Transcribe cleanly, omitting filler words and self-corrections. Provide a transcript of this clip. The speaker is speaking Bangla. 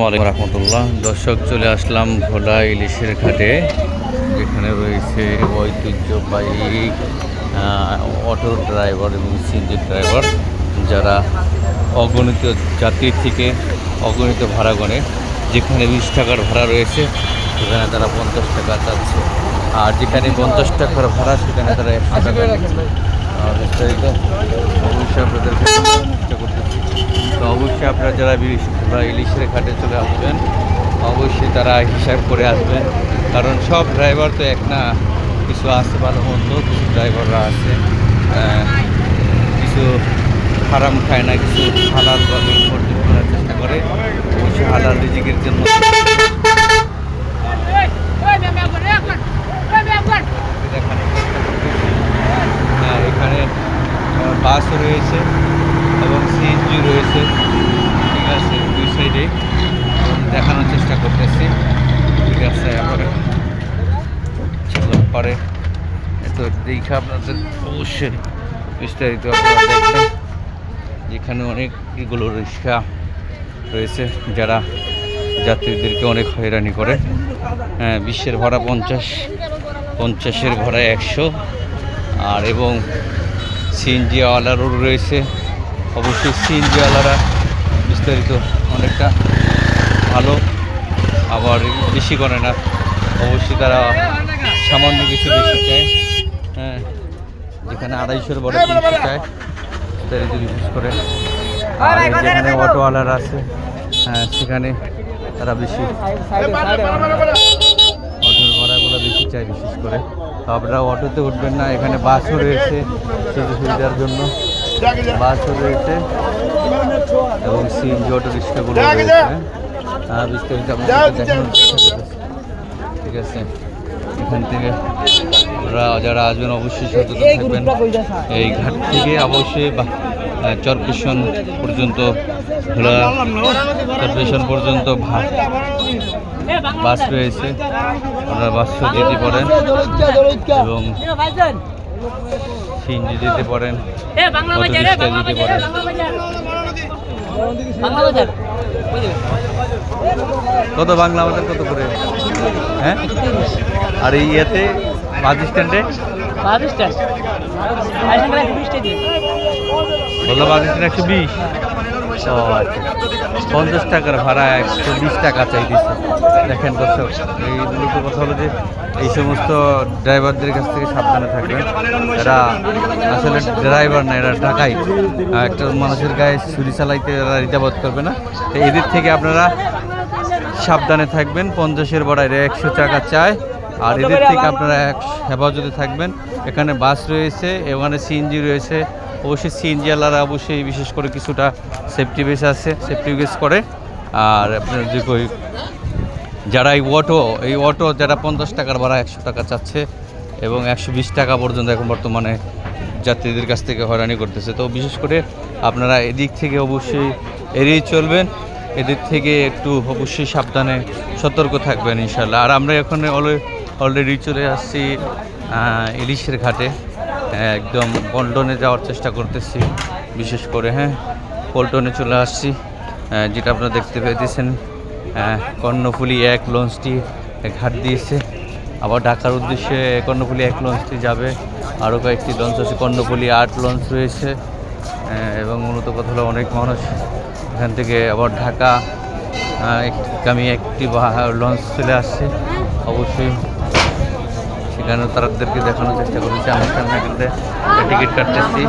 আসসালামু আলাইকুম রহমতুল্লাহ। দর্শক, চলে আসলাম ভোলা ইলিশের ঘাটে, যেখানে রয়েছে ঐতিহ্যবাহী অটো ড্রাইভার এবং সিএনজি ড্রাইভার, যারা অগণিত যাত্রীর থেকে অগণিত ভাড়া গণে। যেখানে 20 টাকার ভাড়া রয়েছে সেখানে তারা 50 টাকা চাচ্ছে, আর যেখানে 50 টাকার ভাড়া সেখানে তারা 100 টাকা নিচ্ছে। বিস্তারিত অবশ্যই আপনাদেরকে চেষ্টা করতেছি। তো অবশ্যই আপনারা যারা ইলিশের ঘাটে চলে আসবেন, অবশ্যই তারা হিসাব করে আসবেন, কারণ সব ড্রাইভার তো এক না। কিছু আছে ভালো মন্দ, কিছু ড্রাইভাররা আছে কিছু হারাম খায় না, কিছু হালালভাবে উপার্জন করার চেষ্টা করে, অবশ্যই হালাল রিজিকের জন্য। এখানে বাসও রয়েছে এবং সিএনজি রয়েছে, ঠিক আছে, দুই সাইডে দেখানোর চেষ্টা করতেছি, ঠিক আছে। পরে তো দেখে আপনাদের অবশ্যই বিস্তারিত আপনারা দেখবেন। যেখানে অনেকগুলো রিক্সা রয়েছে যারা যাত্রীদেরকে অনেক হয়রানি করে। 20-এর ভাড়া 50, 50-এর ভাড়া 100, আর এবং সিএনজিওয়ালারও রয়েছে। অবশ্যই সিএনজিওয়ালারা বিস্তারিত অনেকটা ভালো, আবার বেশি করে না, অবশ্যই তারা সামান্য কিছু বেশি চায়। যেখানে 250-এর বড় 300 চায় বিস্তারিত, বিশেষ করে। আর যেখানে অটোওয়ালারা আছে সেখানে তারা বেশি অটোর ভাড়াগুলো বেশি চায় বিশেষ করে। তো আপনারা অটোতে উঠবেন না, এখানে বাসও রয়েছে সুযোগ সুবিধার জন্য, বাসও রয়েছে এবং সিএনজি অটো রিক্সাগুলো রয়েছে। বিস্তারিত আপনাদের দেখানোর চেষ্টা করতেছি, ঠিক আছে। এখান থেকে আপনারা যারা আসবেন অবশ্যই সচেতন থাকবেন। এই ঘাট থেকে অবশ্যই চরপেশন পর্যন্ত, চরপেশন পর্যন্ত বাস রয়েছে, আপনারা বাসও যেতে পারেন এবং সিএনজি যেতে পারেন, অটো রিক্সা যেতে পারেন। কত বাংলা বাজার কত করে? আর এই ইয়েতে বাস স্ট্যান্ডে বললো বাস স্ট্যান্ড 120। ও আচ্ছা, 50 টাকার ভাড়া 120 টাকা চাইতেছে। দেখেন দর্শক, এই মূলত কথা হলো যে এই সমস্ত ড্রাইভারদের কাছ থেকে সাবধানে থাকবেন। এরা আসলে ড্রাইভার না, এরা ডাকাই। একটা মানুষের গায়ে ছুরি চালাইতে এরা রিজাবত করবে না। তো এদের থেকে আপনারা সাবধানে থাকবেন। 50-এর ভাড়ায় 100 টাকা চায়, আর এদের থেকে আপনারা হেফাজতে থাকবেন। এখানে বাস রয়েছে, এখানে সিএনজি রয়েছে। অবশ্যই সিএনজিওয়ালারা অবশ্যই বিশেষ করে কিছুটা সেফটি বেস আছে, সেফটি বেস করে। আর আপনার যে যারা এই অটো যারা 50 টাকার ভাড়া 100 টাকা চাচ্ছে এবং 120 টাকা পর্যন্ত এখন বর্তমানে যাত্রীদের কাছ থেকে হয়রানি করতেছে। তো বিশেষ করে আপনারা এদিক থেকে অবশ্যই এড়িয়ে চলবেন, এদের থেকে একটু অবশ্যই সাবধানে সতর্ক থাকবেন ইনশাল্লাহ। আর আমরা এখন অলরেডি চলে আসছি ইলিশের ঘাটে, একদম পল্টনে যাওয়ার চেষ্টা করতেছি বিশেষ করে। পল্টনে চলে আসছি, যেটা আপনারা দেখতে পেয়েছেন। কর্ণফুলী 1 লঞ্চটি ঘাট দিয়েছে, আবার ঢাকার উদ্দেশ্যে কর্ণফুলী 1 লঞ্চটি যাবে। আরও কয়েকটি লঞ্চ আছে, কর্ণফুলী 8 লঞ্চ রয়েছে। এবং মূলত কথা হলো অনেক মানুষ এখান থেকে আবার ঢাকা গামী একটি লঞ্চ চলে আসছে। অবশ্যই সেখানে তাদেরকে দেখানোর চেষ্টা করেছি। আমি সামনে টিকিট কাটতেছি।